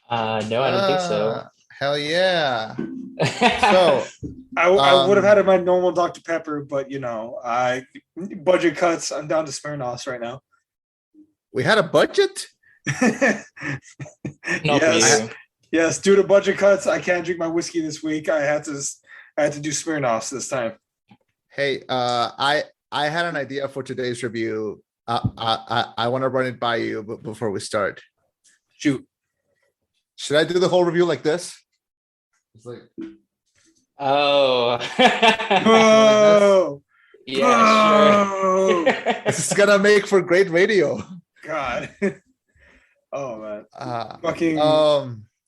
No, I don't think so. Hell yeah. So, I would have had my normal Dr. Pepper, but I budget cuts. I'm down to Smirnoffs right now. we had a budget? Not for Yes. you. Yes, due to budget cuts, I can't drink my whiskey this week. I had to do Smirnoffs this time. Hey, I had an idea for today's review. I want to run it by you before we start. Shoot. Should I do the whole review like this? It's like, Oh. Whoa. Yeah, Whoa. this is gonna make for great radio. God. Oh man. Fucking.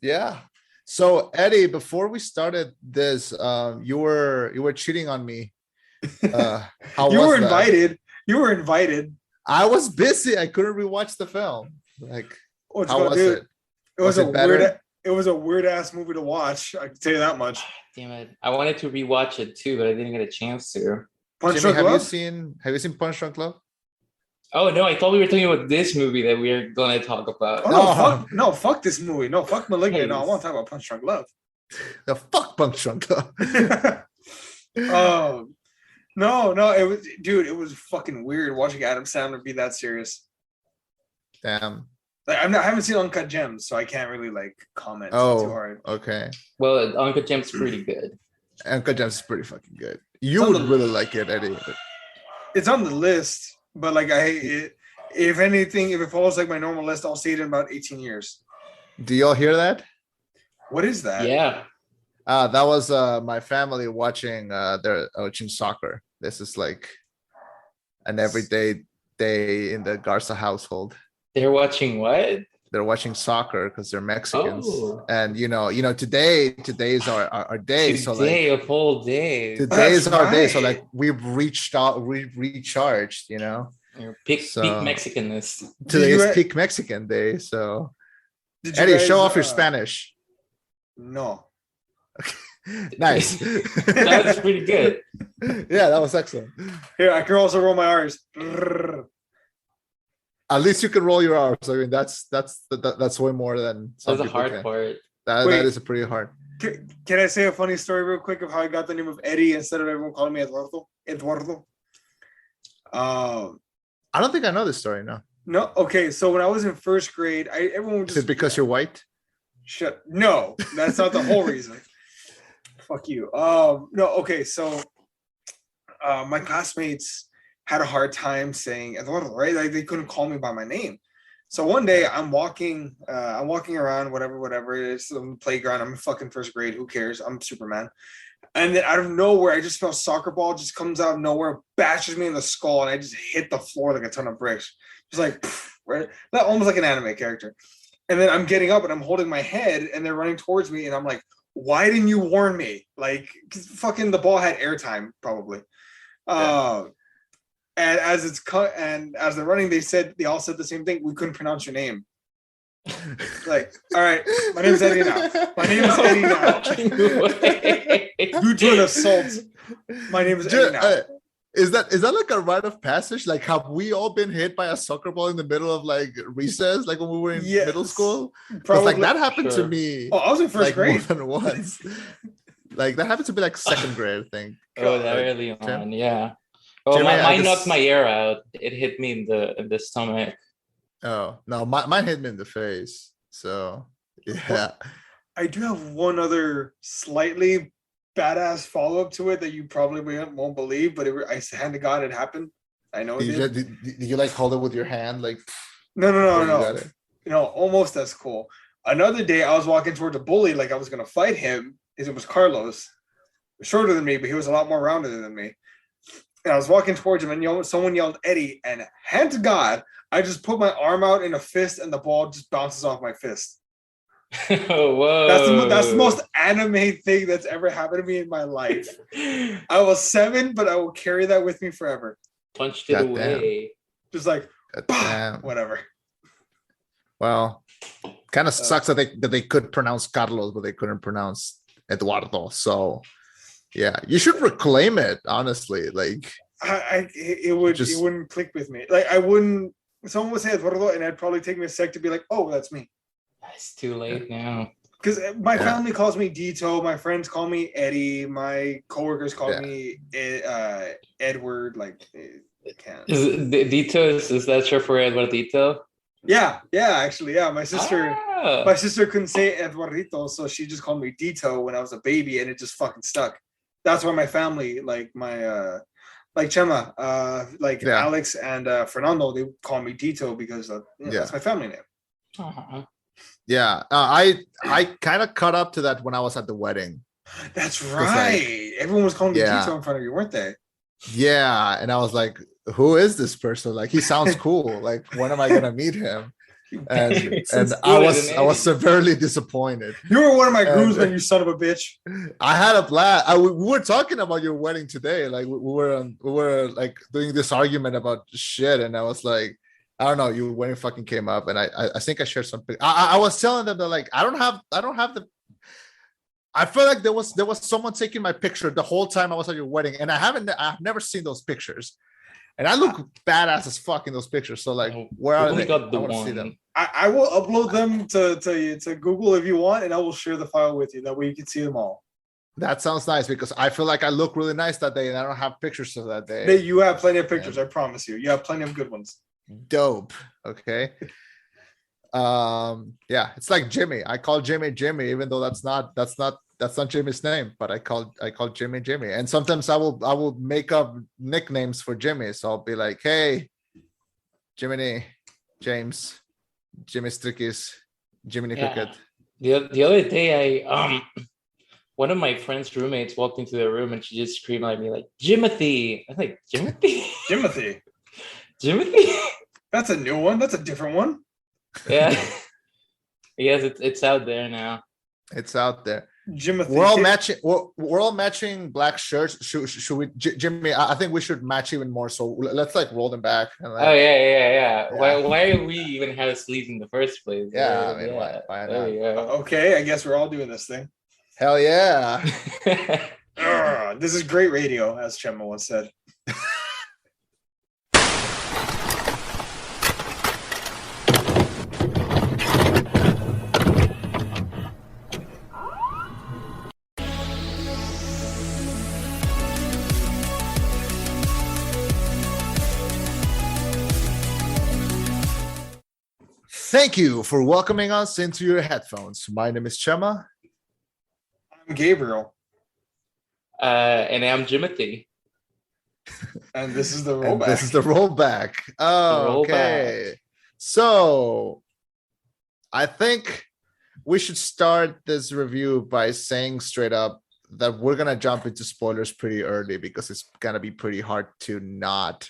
Yeah. So Eddie, before we started this, you were cheating on me. How You was were that? invited. You were invited. I was busy. I couldn't rewatch the film. Like, What's how going was dude? it? It was Was a it better? weird. It was a weird ass movie to watch. I can tell you that much. Damn it. I wanted to rewatch it too, but I didn't get a chance to. Punch Jimmy, Drunk Love? have you seen Punch Drunk Love? Oh no, I thought we were talking about this movie that we are gonna talk about. Oh, fuck this movie. No, fuck Malignant. No, I Please. want to talk about Punch Drunk Love. The fuck Punch Drunk Love. Oh no, it was fucking weird watching Adam Sandler be that serious. Damn. Like I haven't seen Uncut Gems, so I can't really comment too hard. Okay. Well, Uncle Jim's pretty good. Uncle James is pretty fucking good. You It's on would the- really like it, Eddie. It's on the list, but if anything, if it follows like my normal list, I'll see it in about 18 years. Do y'all hear that? What is that? Yeah. That was my family watching they're watching soccer. This is like an everyday day in the Garza household. They're watching what? They're watching soccer because they're Mexicans. Oh. And today is our day. So like Today, a whole day. today is That's our day. So right. like we've recharged, Peak So- Mexicanness. Today you is re- peak Mexican day. So Did you Eddie, guys, show off your Spanish. No. Nice. That's pretty good. Yeah, that was excellent. Here, I can also roll my R's. Brrr. At least you can roll your R's. I mean, that's way more than some That's the people hard can. part. That Wait. is a pretty hard. Can I say a funny story real quick of how I got the name of Eddie instead of everyone calling me Eduardo? I don't think I know this story. No, No. Okay. So when I was in first grade, everyone would is just it because you're white? shut. No, that's not the whole reason. Fuck you. No. Okay. So, my classmates had a hard time saying Eduardo, right? Like they couldn't call me by my name. So one day I'm walking around, whatever it is, on the playground. I'm in fucking first grade. Who cares? I'm Superman. And then out of nowhere, I just felt soccer ball just comes out of nowhere, bashes me in the skull, and I just hit the floor like a ton of bricks. Just like, right? That almost like an anime character. And then I'm getting up and I'm holding my head, and they're running towards me, and I'm like, "Why didn't you warn me?" Like, 'cause fucking the ball had airtime, probably. And as it's cut, and as they're running, they all said the same thing. We couldn't pronounce your name. Like, all right, my name's Eddie now. My name is Eddie now. Due to an assault, my name is Eddie now. Is that like a rite of passage? Like, have we all been hit by a soccer ball in the middle of like recess, like when we were in Yes. middle school? 'Cause, Probably. like that happened Sure. to me. Oh, I was in first like grade. more than once. Like that happened to be like second grade, I think. Oh, that early Jim? on, yeah. Oh, Jimmy, I mine just- knocked my ear out. It hit me in the stomach. Oh no, mine hit me in the face. So yeah. I do have one other slightly badass follow up to it that you probably won't believe, but I hand to God it happened. I know it Did you like hold it with your hand? Like No, before you got it? no, almost as cool. Another day, I was walking towards a bully like I was gonna fight him. It was Carlos, shorter than me, but he was a lot more rounded than me. And I was walking towards him, and someone yelled Eddie, and hand to God, I just put my arm out in a fist, and the ball just bounces off my fist. Oh, whoa. That's the most anime thing that's ever happened to me in my life. I was 7, but I will carry that with me forever. Punched it Goddamn. away. Just like, Damn. whatever. Well, kind of sucks that they could pronounce Carlos, but they couldn't pronounce Eduardo. So yeah, you should reclaim it, honestly. Like It Just- wouldn't click with me. Like I wouldn't. Someone would say Eduardo, and I'd probably take me a sec to be like, "Oh, that's me." It's too late now. Because my Yeah. family calls me Dito, my friends call me Eddie, my coworkers call Yeah. me Edward. Like, can't. Is that short for Eduardito? Yeah, actually, yeah. My sister Ah. couldn't say Eduardito, so she just called me Dito when I was a baby, and it just fucking stuck. That's why my family, like my like Chema, like Yeah. Alex and Fernando, they call me Dito because that's my family name. Uh-huh. Yeah. I kind of caught up to that when I was at the wedding. That's 'Cause, right. like, Everyone was calling me yeah. Dito in front of you, weren't they? Yeah. And I was like, who is this person? Like, he sounds cool. Like, when am I gonna meet him? And Sounds I good was as an I was Eddie. severely disappointed. You were one of my And- groomsmen, you son of a bitch. I had a blast. We were talking about your wedding today. Like, we were like doing this argument about shit, and I was like, I don't know, your wedding fucking came up, and I think I shared something. I was telling them that, like, I don't have the. I feel like there was someone taking my picture the whole time I was at your wedding, and I've never seen those pictures, and I look badass as fuck in those pictures. So, like, where are Only they? got the I want to one. see them. I will upload them to Google if you want, and I will share the file with you. That way you can see them all. That sounds nice, because I feel like I look really nice that day, and I don't have pictures of that day. You have plenty of pictures, I promise you. You have plenty of good ones. Dope. Okay. Yeah, it's like Jimmy. I call Jimmy, even though that's not Jimmy's name, but I call Jimmy. And sometimes I will make up nicknames for Jimmy. So I'll be like, hey, Jiminy, James, Jimmy Strickies, Jiminy Cricket. The other day, one of my friend's roommates walked into the room and she just screamed at me like, Jimothy. I was like, Jimothy? Jimothy. Jimothy? That's a new one. That's a different one. Yeah. Yes, it's out there now. It's out there. Jimothy. We're all matching. We're all matching black shirts. Should we, Jimmy? I think we should match even more. So let's like roll them back. And, like, Oh yeah. Yeah. Why do we even have sleeves in the first place? Yeah, I mean, why There you go. Okay, I guess we're all doing this thing. hell yeah. This is great radio, as Chema once said. Thank you for welcoming us into your headphones. My name is Chema. I'm Gabriel, And I'm Jimothy. and this is the And rollback. this is the rollback. Oh, okay. So I think we should start this review by saying straight up that we're gonna jump into spoilers pretty early because it's gonna be pretty hard to not.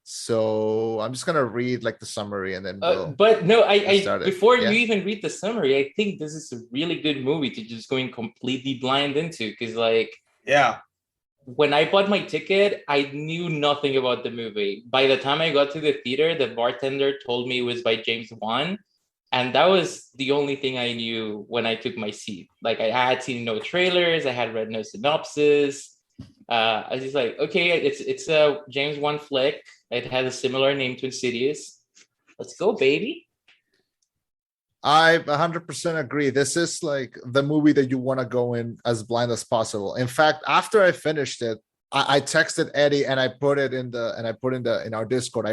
So I'm just gonna read like the summary and then But no, I start it. before Yeah. you even read the summary, I think this is a really good movie to just go in completely blind into, because like Yeah. when I bought my ticket, I knew nothing about the movie. By the time I got to the theater, the bartender told me it was by James Wan, and that was the only thing I knew when I took my seat. Like, I had seen no trailers, I had read no synopsis. I was just like, okay, it's a James Wan flick. It has a similar name to Insidious. Let's go, baby. I 100% agree. This is like the movie that you want to go in as blind as possible. In fact, after I finished it, I texted Eddie and I put it in our Discord.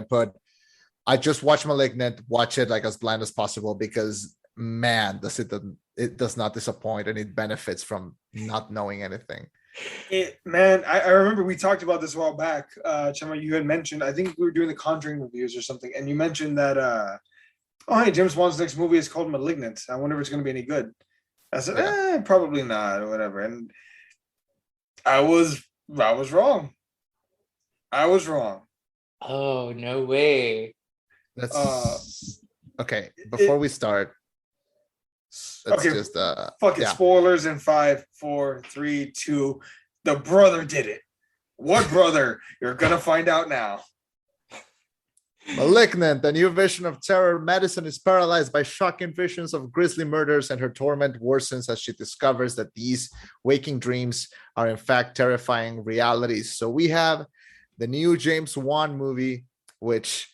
I just watched Malignant, watch it like as blind as possible, because man, it does not disappoint, and it benefits from not knowing anything. I remember we talked about this a while back. Chema, you had mentioned, I think we were doing the Conjuring reviews or something, and you mentioned that hey, James Wan's next movie is called Malignant. I wonder if it's gonna be any good. I said, probably not, or whatever. And I was wrong. I was wrong. Oh, no way. That's okay. Before we start, let's Okay, just fucking spoilers in 5, 4, 3, 2. The brother did it. What brother? You're gonna find out now. Malignant, a new vision of terror. Madison is paralyzed by shocking visions of grisly murders, and her torment worsens as she discovers that these waking dreams are in fact terrifying realities. So we have the new James Wan movie, which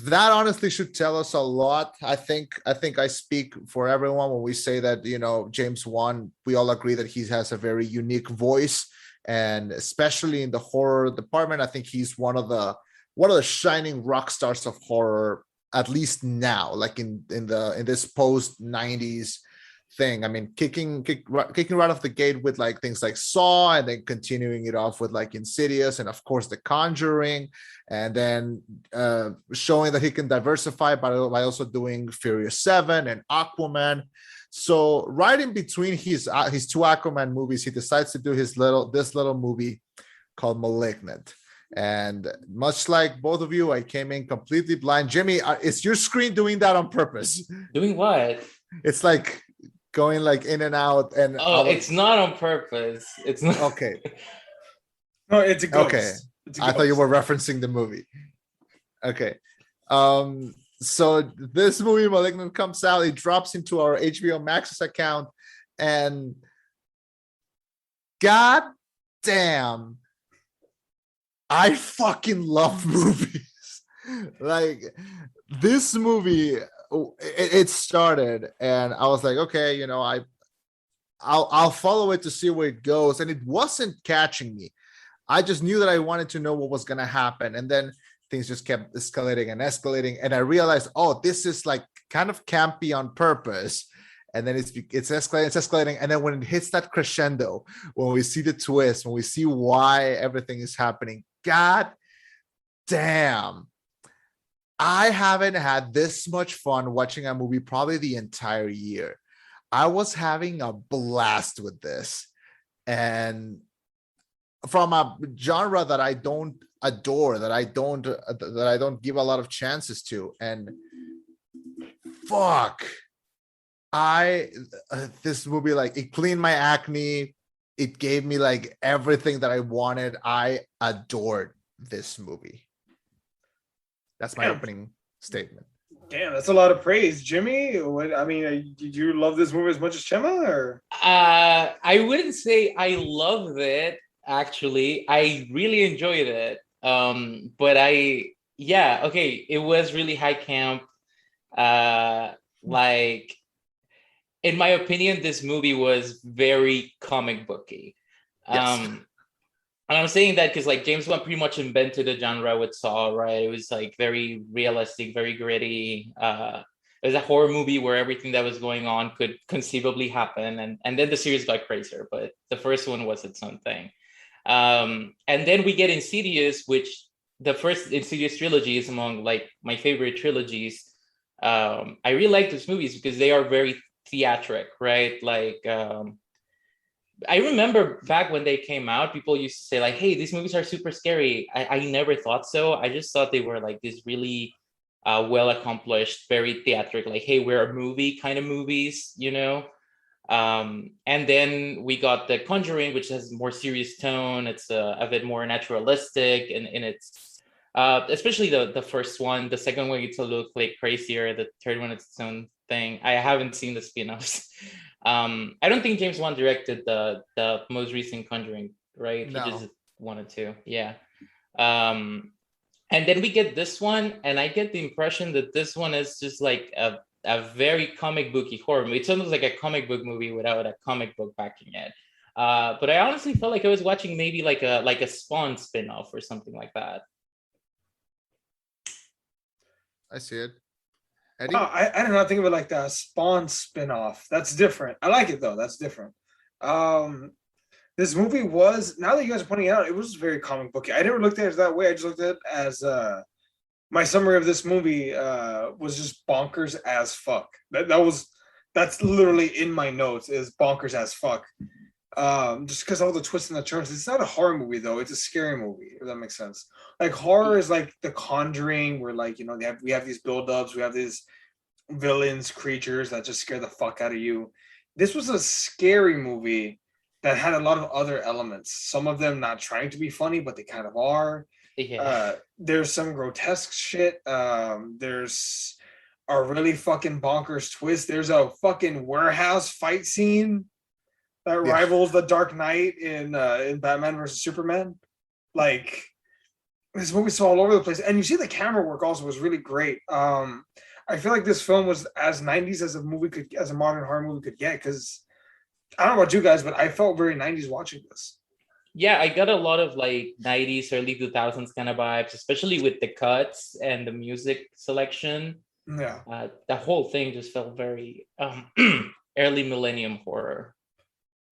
That honestly should tell us a lot. I think I speak for everyone when we say that, James Wan, we all agree that he has a very unique voice, and especially in the horror department, I think he's one of the shining rock stars of horror, at least now, like in this post 90s thing. I mean, kicking right off the gate with like things like Saw, and then continuing it off with like Insidious, and of course The Conjuring, and then showing that he can diversify by also doing Furious 7 and Aquaman. So right in between his two Aquaman movies, he decides to do this little movie called Malignant. And much like both of you, I came in completely blind. Jimmy, is your screen doing that on purpose? Doing what? It's like going like in and out, and it's not on purpose. It's not. Okay. No, it's a ghost. Okay. It's a I ghost. thought you were referencing the movie. Okay. So this movie Malignant comes out, it drops into our HBO Max's account, and god damn, I fucking love movies. Like, this movie, it started, and I was like, okay, I'll follow it to see where it goes, and it wasn't catching me. I just knew that I wanted to know what was gonna happen, and then things just kept escalating, and I realized, oh, this is like kind of campy on purpose. And then it's escalating, and then when it hits that crescendo, when we see the twist, when we see why everything is happening, god damn, I haven't had this much fun watching a movie probably the entire year. I was having a blast with this, and from a genre that I don't adore, that I don't give a lot of chances to, and fuck, this movie, like, it cleaned my acne. It gave me like everything that I wanted. I adored this movie. That's my opening statement. Damn, that's a lot of praise, Jimmy. Did you love this movie as much as Chema, or? I wouldn't say I loved it. Actually, I really enjoyed it. But it was really high camp. Like, in my opinion, this movie was very comic booky. Yes. And I'm saying that because like James Wan pretty much invented the genre with Saw, right? It was like very realistic, very gritty. It was a horror movie where everything that was going on could conceivably happen, and then the series got crazier. But the first one was its own thing. And then we get Insidious, which the first Insidious trilogy is among like my favorite trilogies. I really like those movies because they are very theatric, right? Like, I remember back when they came out, people used to say like, hey, these movies are super scary. I never thought so. I just thought they were like this really well accomplished, very theatric, like, hey, we're a movie kind of movies, and then we got the Conjuring, which has more serious tone. It's a bit more naturalistic, and in its especially the first one. The second one gets a little like crazier. The third one, it's its own thing. I haven't seen the spin-offs. I don't think James Wan directed the most recent Conjuring, right? No. He just wanted to, yeah. And then we get this one, and I get the impression that this one is just like a very comic booky horror movie. It's almost like a comic book movie without a comic book backing it. But I honestly felt like I was watching maybe like a Spawn spin-off or something like that. I see it. Eddie? Oh, I did not think of it like that. Spawn spin-off. That's different. I like it though. That's different. This movie was, now that you guys are pointing it out, it was very comic booky. I never looked at it that way. I just looked at it as my summary of this movie was just bonkers as fuck. That's literally in my notes, is bonkers as fuck. Just because all the twists and the turns. It's not a horror movie though. It's a scary movie, if that makes sense. Like, horror is like The Conjuring, where like, we have these build-ups, we have these villains, creatures that just scare the fuck out of you. This was a scary movie that had a lot of other elements. Some of them not trying to be funny, but they kind of are. Yeah. There's some grotesque shit. There's a really fucking bonkers twist. There's a fucking warehouse fight scene that rivals the Dark Knight in Batman versus Superman. Like, this movie's so all over the place, and you see the camera work also was really great. I feel like this film was as 90s as as a modern horror movie could get, because I don't know about you guys, but I felt very 90s watching this. Yeah, I got a lot of like 90s, early 2000s kind of vibes, especially with the cuts and the music selection. Yeah. The whole thing just felt very early millennium horror.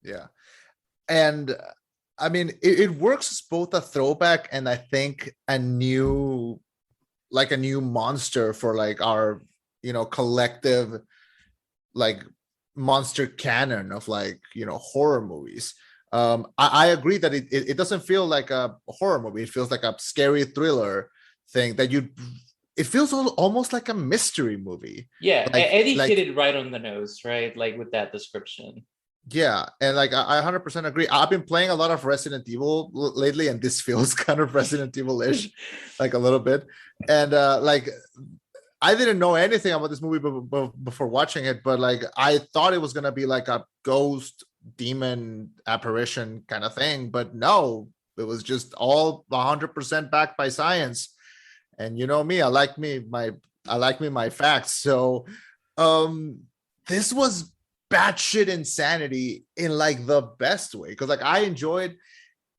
Yeah. And I mean, it works as both a throwback and I think a new monster for like our, collective like monster canon of like, horror movies. I agree that it doesn't feel like a horror movie. It feels like a scary thriller thing it feels almost like a mystery movie. Yeah, like, Eddie hit it right on the nose, right? Like with that description. Yeah, and like I 100% agree. I've been playing a lot of Resident Evil lately, and this feels kind of Resident Evil-ish, like a little bit. And like I didn't know anything about this movie before watching it, but like I thought it was gonna be like a ghost demon apparition kind of thing, but no, it was just all 100% backed by science. And you know me, I like me my facts. So this was batshit insanity in like the best way, because like I enjoyed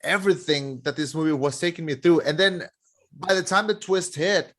everything that this movie was taking me through. And then by the time the twist hit,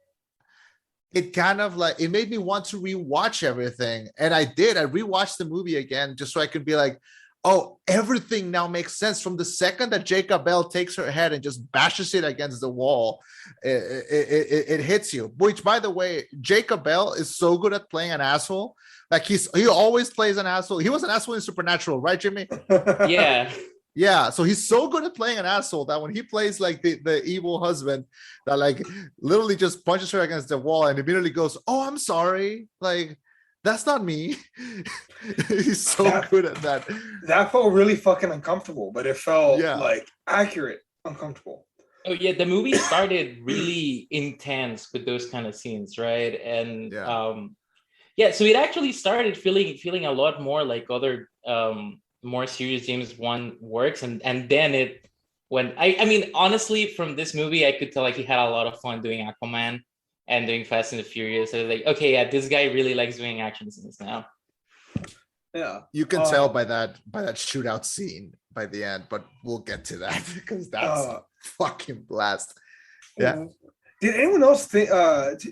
it kind of like it made me want to rewatch everything. And I did. I rewatched the movie again just so I could be like, oh, everything now makes sense. From the second that Jacob Bell takes her head and just bashes it against the wall, it hits you. Which, by the way, Jacob Bell is so good at playing an asshole. Like he always plays an asshole. He was an asshole in Supernatural, right, Jimmy? Yeah. Yeah, so he's so good at playing an asshole that when he plays like the evil husband that like literally just punches her against the wall and immediately goes, "Oh, I'm sorry." Like, that's not me. He's so good at that. That felt really fucking uncomfortable, but it felt like accurate uncomfortable. Oh yeah, the movie started really intense with those kind of scenes, right? And so it actually started feeling a lot more like other more serious James Wan works, and then it when I mean honestly, from this movie I could tell like he had a lot of fun doing Aquaman and doing Fast and the Furious. So like, okay, yeah, this guy really likes doing action scenes now. Yeah, you can tell by that shootout scene by the end, but we'll get to that because that's fucking blast. Yeah. Did anyone else think?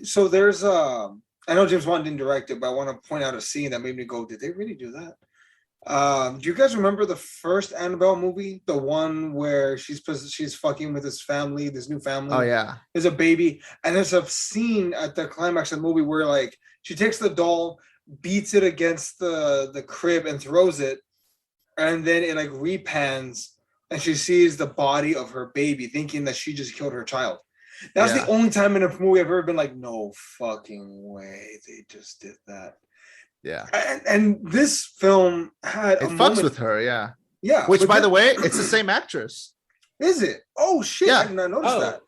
So there's I know James Wan didn't direct it, but I want to point out a scene that made me go, "Did they really do that?" Do you guys remember the first Annabelle movie, the one where she's fucking with his family, this new family? Oh yeah, there's a baby, and there's a scene at the climax of the movie where like she takes the doll, beats it against the crib, and throws it, and then it like repans, and she sees the body of her baby, thinking that she just killed her child. That's the only time in a movie I've ever been like, no fucking way, they just did that. Yeah, and this film had it fucks with her, yeah. Which, by the way, it's the same actress. Is it? Oh shit! Yeah. I did not notice that.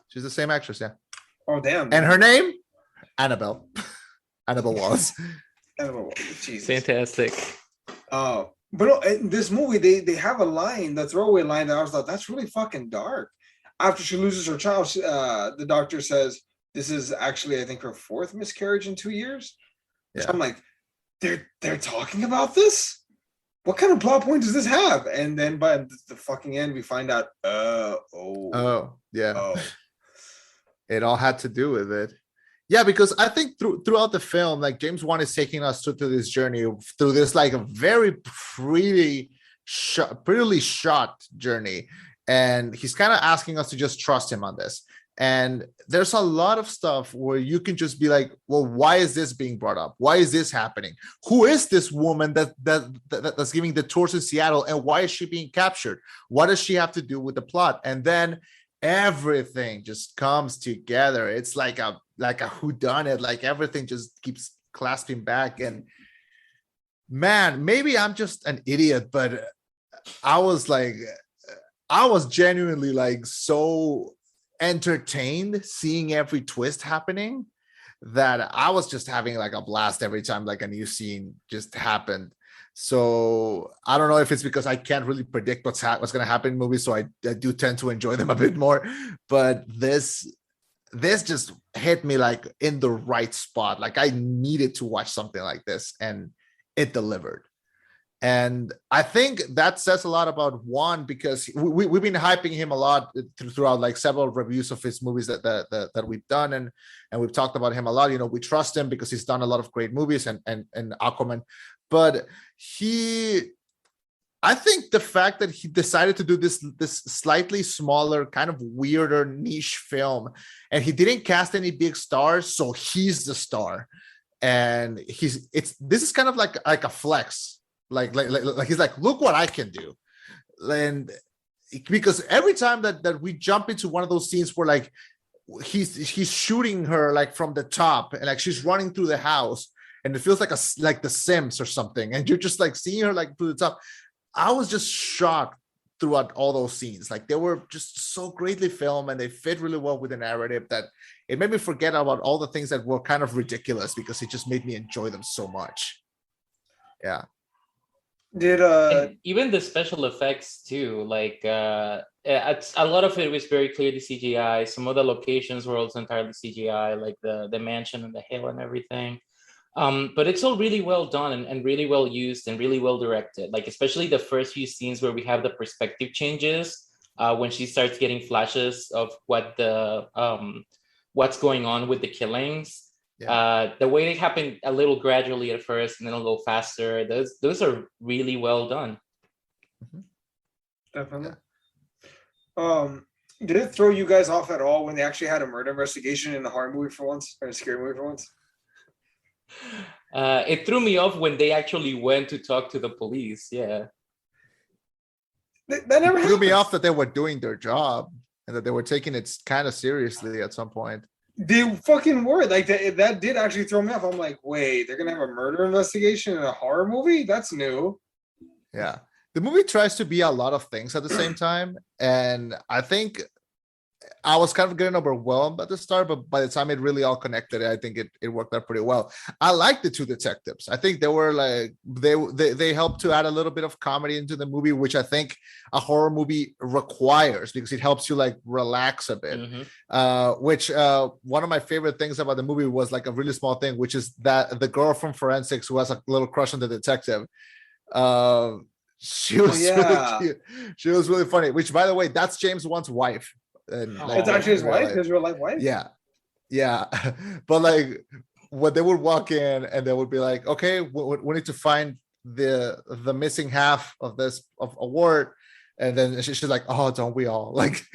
She's the same actress, yeah. Oh damn! And her name, Annabelle. Annabelle Wallace. Annabelle Wallace. Jesus. Fantastic. But no, in this movie, they have a line, the throwaway line that I was like, that's really fucking dark. After she loses her child, the doctor says, "This is actually, I think, her 4th miscarriage in 2 years." Yeah. So I'm like, they're talking about this? What kind of plot point does this have? And then by the fucking end, we find out, it all had to do with it. Yeah, because I think throughout the film, like James Wan is taking us through this journey, through this like a very prettily shot journey, and he's kind of asking us to just trust him on this. And there's a lot of stuff where you can just be like, well, why is this being brought up? Why is this happening? Who is this woman that's giving the tours in Seattle? And why is she being captured? What does she have to do with the plot? And then everything just comes together. It's like a whodunit. Like everything just keeps clasping back. And man, maybe I'm just an idiot, but I was genuinely like so entertained seeing every twist happening that I was just having like a blast every time like a new scene just happened. So I don't know if it's because I can't really predict what's going to happen in movies, so I do tend to enjoy them a bit more. But this just hit me like in the right spot. Like I needed to watch something like this, and it delivered. And I think that says a lot about Juan, because we've been hyping him a lot throughout like several reviews of his movies that we've done, and we've talked about him a lot. You know, we trust him because he's done a lot of great movies and Aquaman, but I think the fact that he decided to do this slightly smaller, kind of weirder niche film, and he didn't cast any big stars, so he's the star, and this is kind of like a flex. Like he's like, look what I can do. And because every time that we jump into one of those scenes where like he's shooting her like from the top, and like she's running through the house, and it feels like The Sims or something, and you're just like seeing her like through the top. I was just shocked throughout all those scenes. Like they were just so greatly filmed, and they fit really well with the narrative that it made me forget about all the things that were kind of ridiculous, because it just made me enjoy them so much. Yeah. And even the special effects too, like a lot of it was very clearly CGI. Some of the locations were also entirely CGI, like the mansion and the hill and everything. But it's all really well done and really well used and really well directed. Like especially the first few scenes where we have the perspective changes, when she starts getting flashes of what's going on with the killings. Yeah. The way they happen a little gradually at first and then a little faster, those are really well done. Definitely. Yeah. Did it throw you guys off at all when they actually had a murder investigation in a horror movie for once, or a scary movie for once? It threw me off when they actually went to talk to the police. Yeah. That never threw me off that they were doing their job and that they were taking it kind of seriously at some point. They fucking were. Like that did actually throw me off. I'm like, wait, they're gonna have a murder investigation in a horror movie? That's new. Yeah. The movie tries to be a lot of things at the same time. And I think I was kind of getting overwhelmed at the start, but by the time it really all connected, I think it worked out pretty well. I like the two detectives. I think they were like, they helped to add a little bit of comedy into the movie, which I think a horror movie requires, because it helps you like relax a bit. Which one of my favorite things about the movie was like a really small thing, which is that the girl from Forensics who has a little crush on the detective. She was really cute. She was really funny, which by the way, that's James Wan's wife. And like, it's actually his wife, his real life wife. Yeah. But like when they would walk in and they would be like, okay, we need to find the missing half of this of a word, and then she's like, oh, don't we all? Like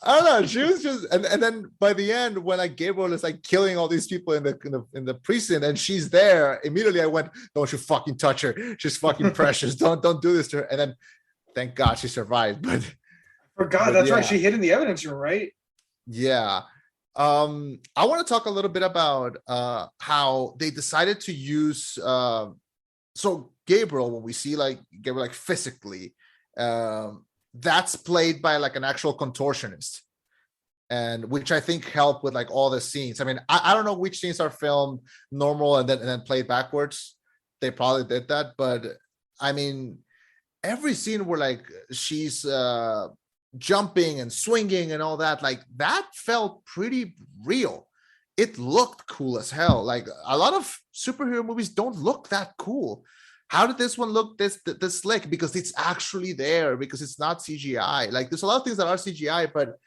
I don't know. She was just and then by the end, when like Gabriel is like killing all these people in the precinct and she's there, immediately I went, don't you fucking touch her. She's fucking precious. Don't do this to her. And then thank God she survived. But forgot that's right. She hid in the evidence room, right? Yeah. I want to talk a little bit about how they decided to use so Gabriel, when we see like Gabriel like physically, that's played by like an actual contortionist, and which I think helped with like all the scenes. I mean, I don't know which scenes are filmed normal and then played backwards. They probably did that, but I mean, every scene where like she's jumping and swinging and all that, like that felt pretty real. It looked cool as hell. Like a lot of superhero movies don't look that cool. How did this one look this slick? Because it's actually there, because it's not CGI. Like there's a lot of things that are CGI, but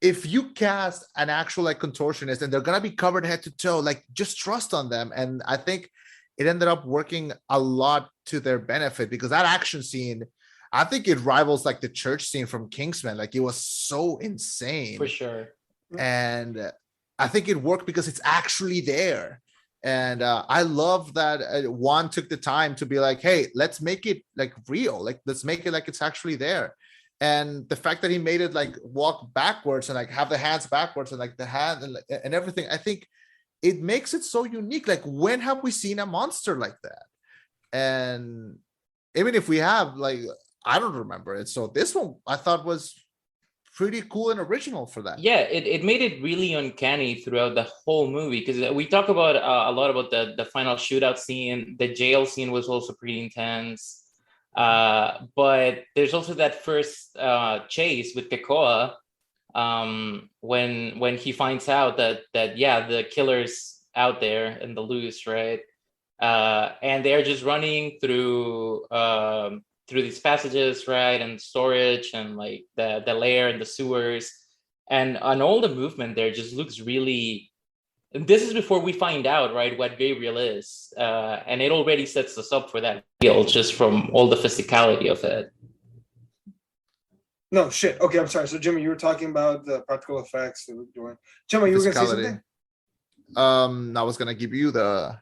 if you cast an actual like contortionist and they're gonna be covered head to toe, like just trust on them. And I think it ended up working a lot to their benefit, because that action scene, I think it rivals like the church scene from Kingsman. Like it was so insane. For sure. And I think it worked because it's actually there. And I love that Juan took the time to be like, hey, let's make it like real. Like, let's make it like it's actually there. And the fact that he made it like walk backwards and like have the hands backwards and like the hand and everything, I think it makes it so unique. Like, when have we seen a monster like that? And even if we have, like, I don't remember it. So this one I thought was pretty cool and original for that. Yeah, it made it really uncanny throughout the whole movie, because we talk about a lot about the final shootout scene. The jail scene was also pretty intense. But there's also that first chase with Kekoa, when he finds out that yeah, the killer's out there in the loose, right? And they're just running through these passages, right, and storage, and like the lair and the sewers, and all the movement there just looks really. This is before we find out, right, what Gabriel is, and it already sets us up for that deal just from all the physicality of it. No shit. Okay, I'm sorry. So Jimmy, you were talking about the practical effects that we're doing. Jimmy, you were gonna say something? I was gonna give you the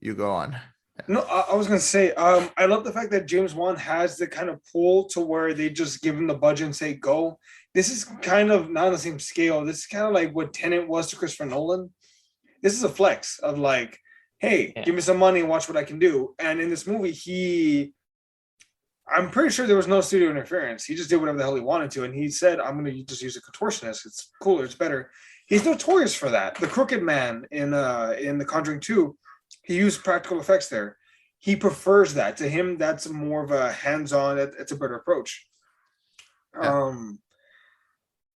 you go on. No, I was gonna say, I love the fact that James Wan has the kind of pull to where they just give him the budget and say go. This is kind of not on the same scale. This is kind of like what Tenet was to Christopher Nolan. This is a flex of like, hey, give me some money and watch what I can do. And in this movie, I'm pretty sure there was no studio interference. He just did whatever the hell he wanted to, and he said, "I'm going to just use a contortionist. It's cooler. It's better." He's notorious for that. The Crooked Man in the Conjuring 2, he used practical effects there. He prefers that. To him, that's more of a hands-on. It's a better approach. Yeah.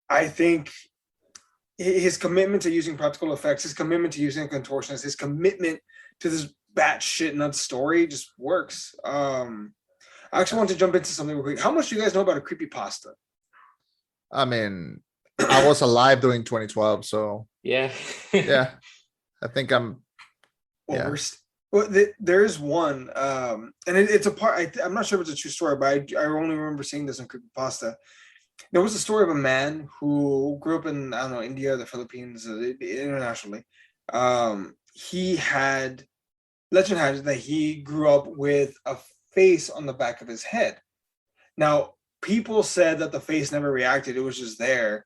I think his commitment to using practical effects, his commitment to using a contortionist, his commitment to this batshit nuts story just works. I actually want to jump into something real quick. How much do you guys know about a creepypasta? I mean, I was alive during 2012, so yeah. I think I'm. Well, there's one, and it's a part. I'm not sure if it's a true story, but I only remember seeing this on creepypasta. There was a story of a man who grew up in, I don't know, India, the Philippines, internationally. Legend has it that he grew up with a face on the back of his head. Now, people said that the face never reacted; it was just there.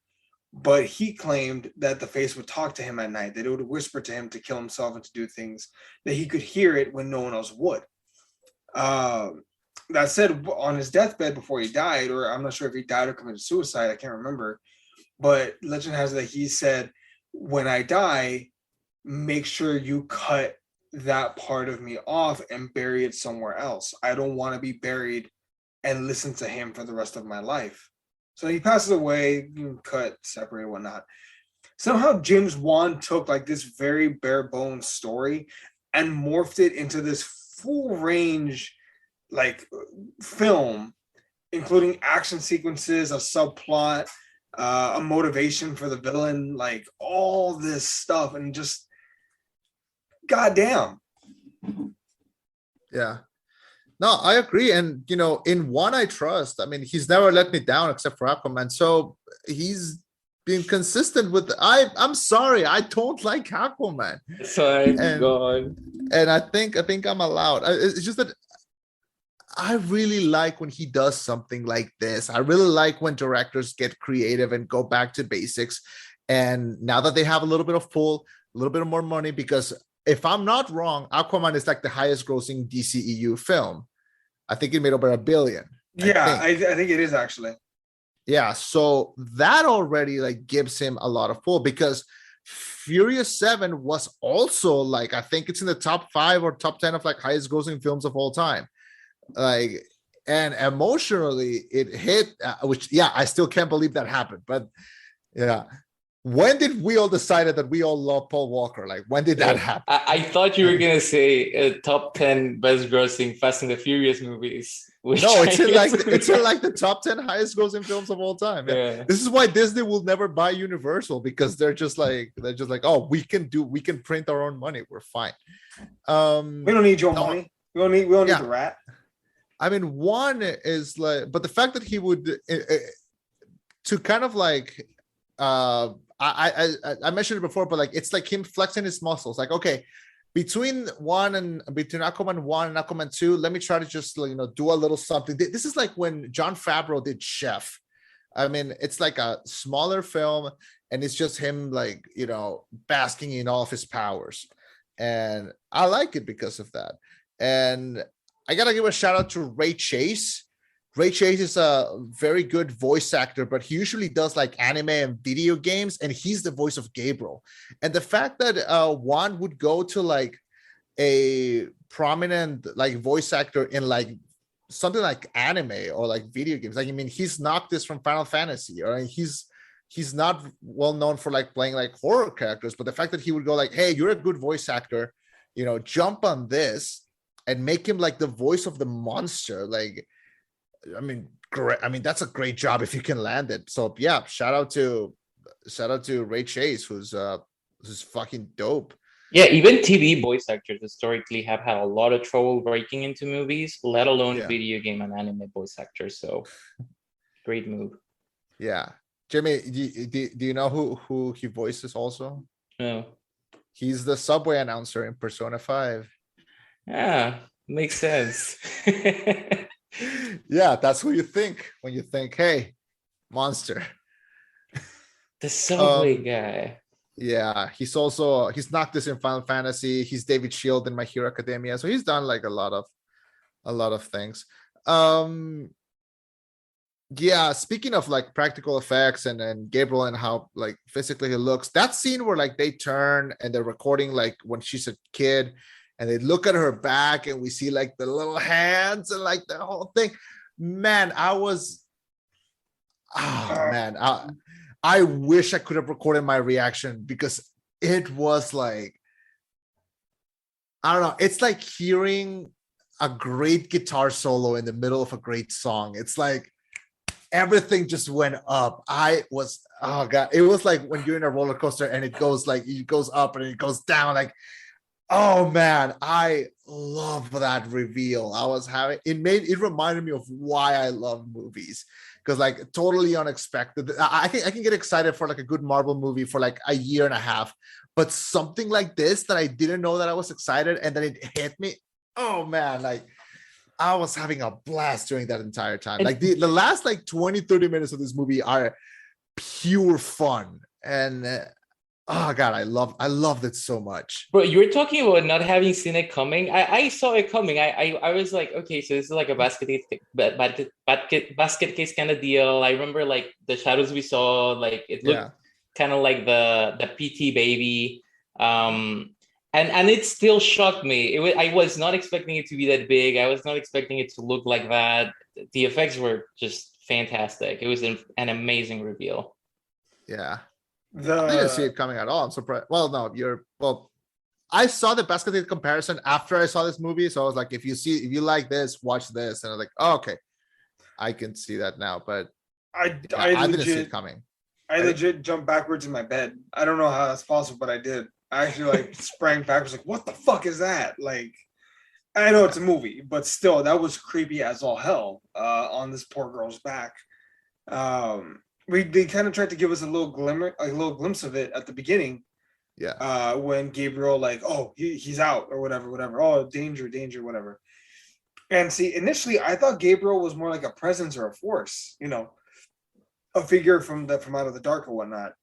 But he claimed that the face would talk to him at night, that it would whisper to him to kill himself and to do things, that he could hear it when no one else would. That said, on his deathbed before he died, or I'm not sure if he died or committed suicide, I can't remember, but legend has it that he said, when I die, make sure you cut that part of me off and bury it somewhere else. I don't want to be buried and listen to him for the rest of my life. So he passes away, cut, separate, whatnot. Somehow James Wan took like this very bare bones story and morphed it into this full range like film, including action sequences, a subplot, a motivation for the villain, like all this stuff, and just goddamn. Yeah. No, I agree. And, in One I Trust, I mean, he's never let me down except for Aquaman. So he's been consistent with, I'm sorry, I don't like Aquaman. Sorry, God. And I think I'm allowed. It's just that I really like when he does something like this. I really like when directors get creative and go back to basics. And now that they have a little bit of pull, a little bit more money, because if I'm not wrong, Aquaman is like the highest grossing DCEU film. I think it made over $1 billion. Yeah, I think it is actually. Yeah, so that already like gives him a lot of pull, because Furious 7 was also like, I think it's in the top 5 or top 10 of like highest grossing films of all time. Like, and emotionally it hit, which, yeah, I still can't believe that happened. But yeah. When did we all decided that we all love Paul Walker? Like, when did that happen? I thought you were gonna say top 10 best grossing Fast and the Furious movies. No, it's in like the top 10 highest grossing films of all time. Yeah. This is why Disney will never buy Universal, because they're just like, oh, we can print our own money. We're fine. We don't need your money. We don't need the rat. I mean, one is like, but the fact that he would to kind of like I mentioned it before, but like it's like him flexing his muscles. Like, okay, between Aquaman 1 and Aquaman 2, let me try to just do a little something. This is like when Jon Favreau did Chef. I mean, it's like a smaller film, and it's just him like basking in all of his powers, and I like it because of that. And I gotta give a shout out to Ray Chase. Ray Chase is a very good voice actor, but he usually does like anime and video games, and he's the voice of Gabriel. And the fact that Juan would go to like a prominent like voice actor in like something like anime or like video games, like I mean, he's Noctis from Final Fantasy, or he's not well known for like playing like horror characters, but the fact that he would go like, hey, you're a good voice actor, you know, jump on this and make him like the voice of the monster, like, I mean, great. I mean, that's a great job if you can land it. So yeah, shout out to Ray Chase, who's fucking dope. Yeah, even TV voice actors historically have had a lot of trouble breaking into movies, let alone video game and anime voice actors. So great move. Yeah. Jimmy, do you know who he voices also? No. He's the subway announcer in Persona 5. Yeah, makes sense. Yeah, that's who you think when you think, hey, monster. The subway guy. Yeah, he's Noctis in Final Fantasy. He's David Shield in My Hero Academia. So he's done like a lot of things. Yeah, speaking of like practical effects and Gabriel and how like physically he looks, that scene where like they turn and they're recording like when she's a kid, and they look at her back and we see like the little hands and like the whole thing. Man, I wish I could have recorded my reaction, because it was like, I don't know. It's like hearing a great guitar solo in the middle of a great song. It's like everything just went up. Oh God. It was like when you're in a roller coaster and it goes up and it goes down. Like, oh man, I love that reveal. It reminded me of why I love movies, because like totally unexpected. I think I can get excited for like a good Marvel movie for like a year and a half, but something like this that I didn't know that I was excited, and then it hit me. Oh man, like I was having a blast during that entire time. Like the last like 20-30 minutes of this movie are pure fun, and oh God, I loved it so much. Bro, you were talking about not having seen it coming. I saw it coming. I was like, okay, so this is like a basket case kind of deal. I remember like the shadows we saw, like it looked kind of like the PT baby. And it still shocked me. I was not expecting it to be that big. I was not expecting it to look like that. The effects were just fantastic. It was an amazing reveal. Yeah. I didn't see it coming at all. I'm surprised. Well, no, I saw the basket comparison after I saw this movie. So I was like, if you like this, watch this. And I was like, oh, okay, I can see that now. But I didn't see it coming. I legit jumped backwards in my bed. I don't know how that's possible, but I did. I actually like sprang backwards, like, what the fuck is that? Like, I know it's a movie, but still, that was creepy as all hell on this poor girl's back. They kind of tried to give us a little glimpse of it at the beginning. Yeah. When Gabriel, like, oh, he's out or whatever. Oh, danger, whatever. And see, initially, I thought Gabriel was more like a presence or a force, you know, a figure from out of the dark or whatnot.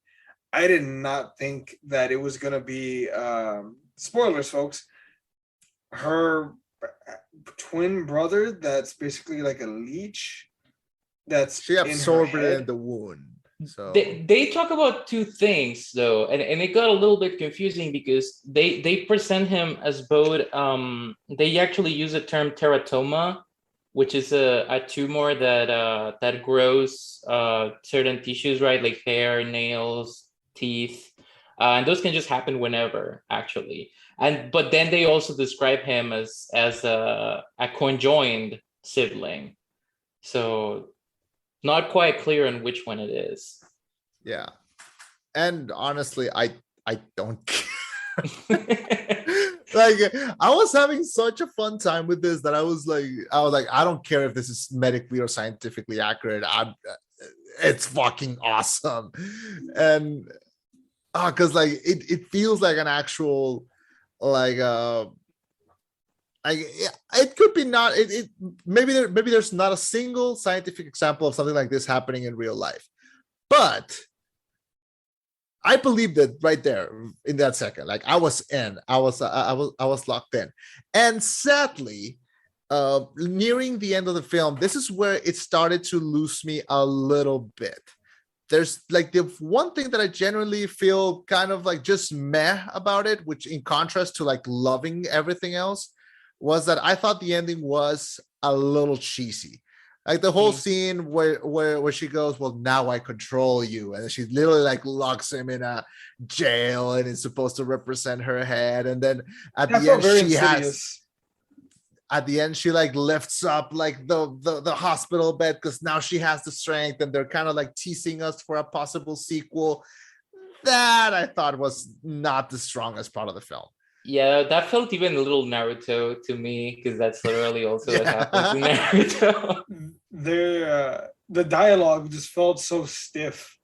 I did not think that it was gonna be spoilers, folks. Her twin brother, that's basically like a leech. She absorbed it in the wound. So they talk about two things though, and it got a little bit confusing because they present him as both. They actually use the term teratoma, which is a tumor that grows certain tissues, right, like hair, nails, teeth, and those can just happen whenever, actually. But then they also describe him as a conjoined sibling. So not quite clear on which one it is. Yeah. And honestly, I don't care. Like, I was having such a fun time with this that I was like, I don't care if this is medically or scientifically accurate. It's fucking awesome. And because like it feels like an actual like it could be not maybe there's not a single scientific example of something like this happening in real life, but I believed it right there in that second. Like I was locked in, and sadly nearing the end of the film, this is where it started to lose me a little bit. There's like the one thing that I generally feel kind of like just meh about it, which in contrast to like loving everything else, was that I thought the ending was a little cheesy. Like the whole scene where she goes, well, now I control you, and she literally like locks him in a jail, and it's supposed to represent her head, and then at the end she has. At the end, she like lifts up like the hospital bed because now she has the strength, and they're kind of like teasing us for a possible sequel. That I thought was not the strongest part of the film. Yeah, that felt even a little Naruto to me, because that's literally also what happens in Naruto. The dialogue just felt so stiff.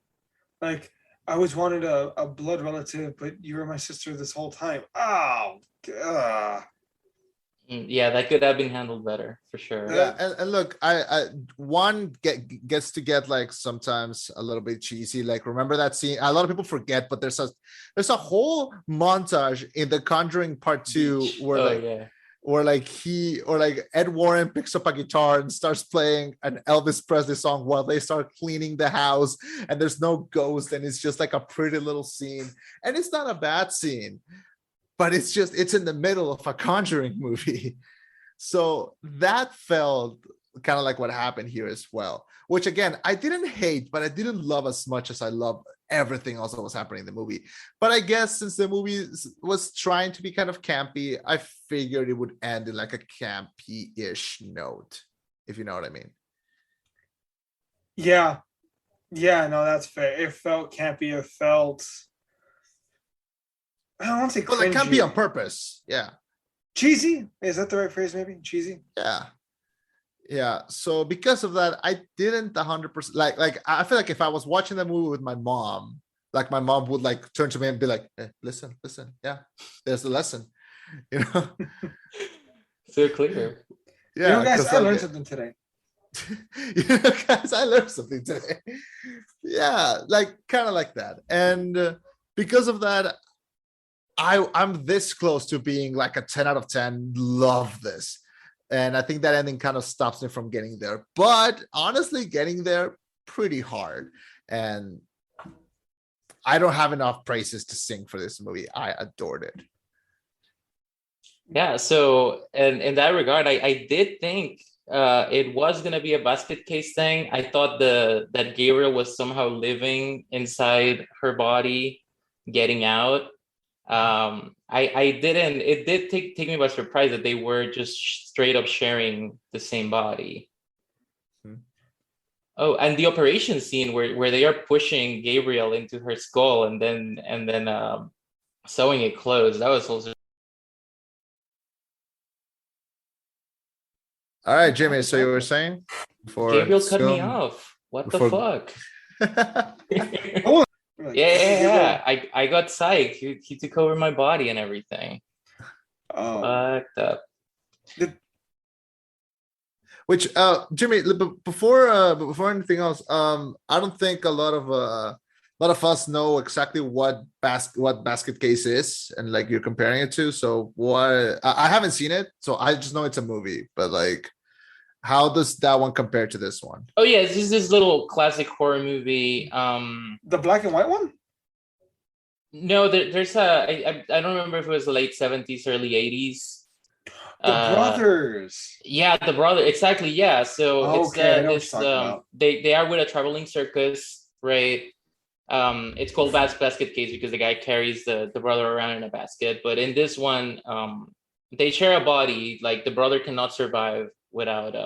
Like, I always wanted a blood relative, but you were my sister this whole time. Oh, God. Yeah, that could have been handled better for sure. Yeah, and look, I one gets to get like sometimes a little bit cheesy. Like, remember that scene? A lot of people forget, but there's a whole montage in The Conjuring Part 2 where like Ed Warren picks up a guitar and starts playing an Elvis Presley song while they start cleaning the house, and there's no ghost, and it's just like a pretty little scene, and it's not a bad scene. But it's in the middle of a Conjuring movie. So that felt kind of like what happened here as well, which again, I didn't hate, but I didn't love as much as I love everything else that was happening in the movie. But I guess since the movie was trying to be kind of campy, I figured it would end in like a campy-ish note, if you know what I mean. Yeah. Yeah, no, that's fair. It felt campy. It felt... I don't want to say cringy. Well, it can't be on purpose. Yeah. Cheesy? Is that the right phrase, maybe? Cheesy? Yeah. Yeah. So because of that, I didn't 100% like I feel like if I was watching the movie with my mom, like my mom would like turn to me and be like, hey, listen. Yeah, there's the lesson. You know? So clear. Yeah. You know, guys, I learned something today. I learned something today. Yeah, like kind of like that. And because of that, I'm this close to being like a 10 out of 10. Love this. And I think that ending kind of stops me from getting there. But honestly, getting there pretty hard. And I don't have enough praises to sing for this movie. I adored it. Yeah, so and in that regard, I did think it was going to be a basket case thing. I thought that Gabriel was somehow living inside her body, getting out. It did take me by surprise that they were just straight up sharing the same body. Oh, and the operation scene where they are pushing Gabriel into her skull and then sewing it closed, that was also... All right, Jimmy, so you were saying Gabriel cut me off. What the fuck? Yeah. I got psyched. He took over my body and everything. Fucked up. Which Jimmy, before anything else, I don't think a lot of us know exactly what basket case is, and like you're comparing it to. So I haven't seen it, so I just know it's a movie. But like, how does that one compare to this one? Oh yeah, it's just this little classic horror movie. The black and white one? No, there's I don't remember if it was the late 70s, early 80s. The brothers. Yeah, the brother. Exactly. Yeah. So it's they are with a traveling circus, right? It's called basket case because the guy carries the brother around in a basket. But in this one, they share a body. Like the brother cannot survive without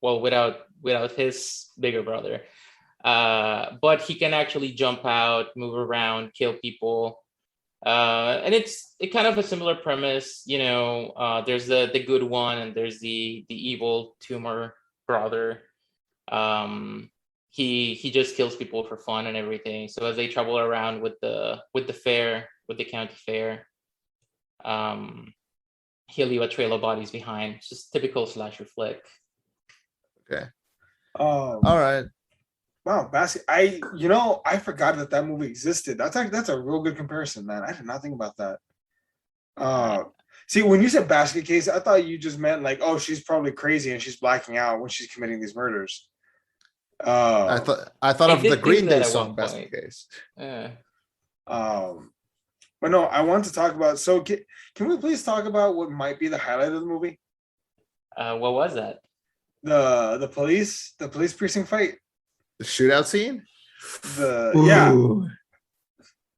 without his bigger brother. But he can actually jump out, move around, kill people. And it's kind of a similar premise, you know. There's the good one and there's the evil tumor brother. He just kills people for fun and everything. So as they travel around with the county fair, he'll leave a trail of bodies behind. It's just typical slasher flick. Okay. All right. Wow, I forgot that movie existed. That's a real good comparison, man. I did not think about that. See, when you said basket case, I thought you just meant like, oh, she's probably crazy and she's blacking out when she's committing these murders. I Um, thought I thought I of the did think Green that Day at one song Basket point. Case. Yeah. um, but no, I want to talk about. So, can we please talk about what might be the highlight of the movie? What was that? The police precinct fight. The shootout scene? Yeah, Ooh.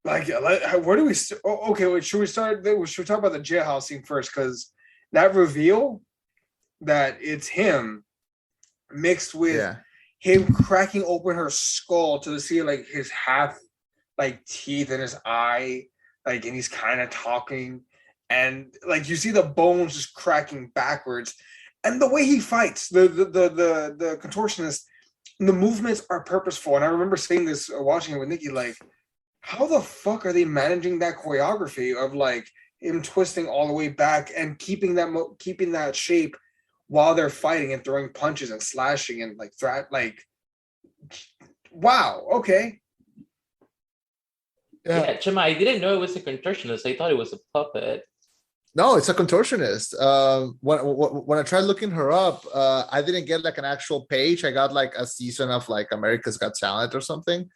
like where do we? Okay, wait, should we start? Should we talk about the jailhouse scene first? Because that reveal that it's him mixed with Yeah. him cracking open her skull to see like his half like teeth in his eye, like, and he's kind of talking, and like you see the bones just cracking backwards, and the way he fights the contortionist, the movements are purposeful. And I remember saying this watching it with Nikki, like, how the fuck are they managing that choreography of like him twisting all the way back and keeping that shape while they're fighting and throwing punches and slashing and like like, wow, okay. Yeah, Chema, I didn't know it was a contortionist. I thought it was a puppet. No, it's a contortionist. When I tried looking her up, I didn't get like an actual page. I got like a season of like America's Got Talent or something,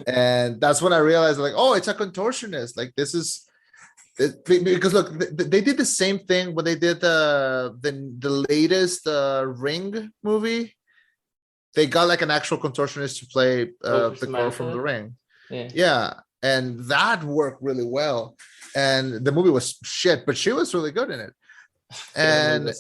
and that's when I realized like, oh, it's a contortionist. Like this is because look, they did the same thing when they did the latest Ring movie. They got like an actual contortionist to play the girl from the Ring. Yeah, and that worked really well. And the movie was shit, but she was really good in it. And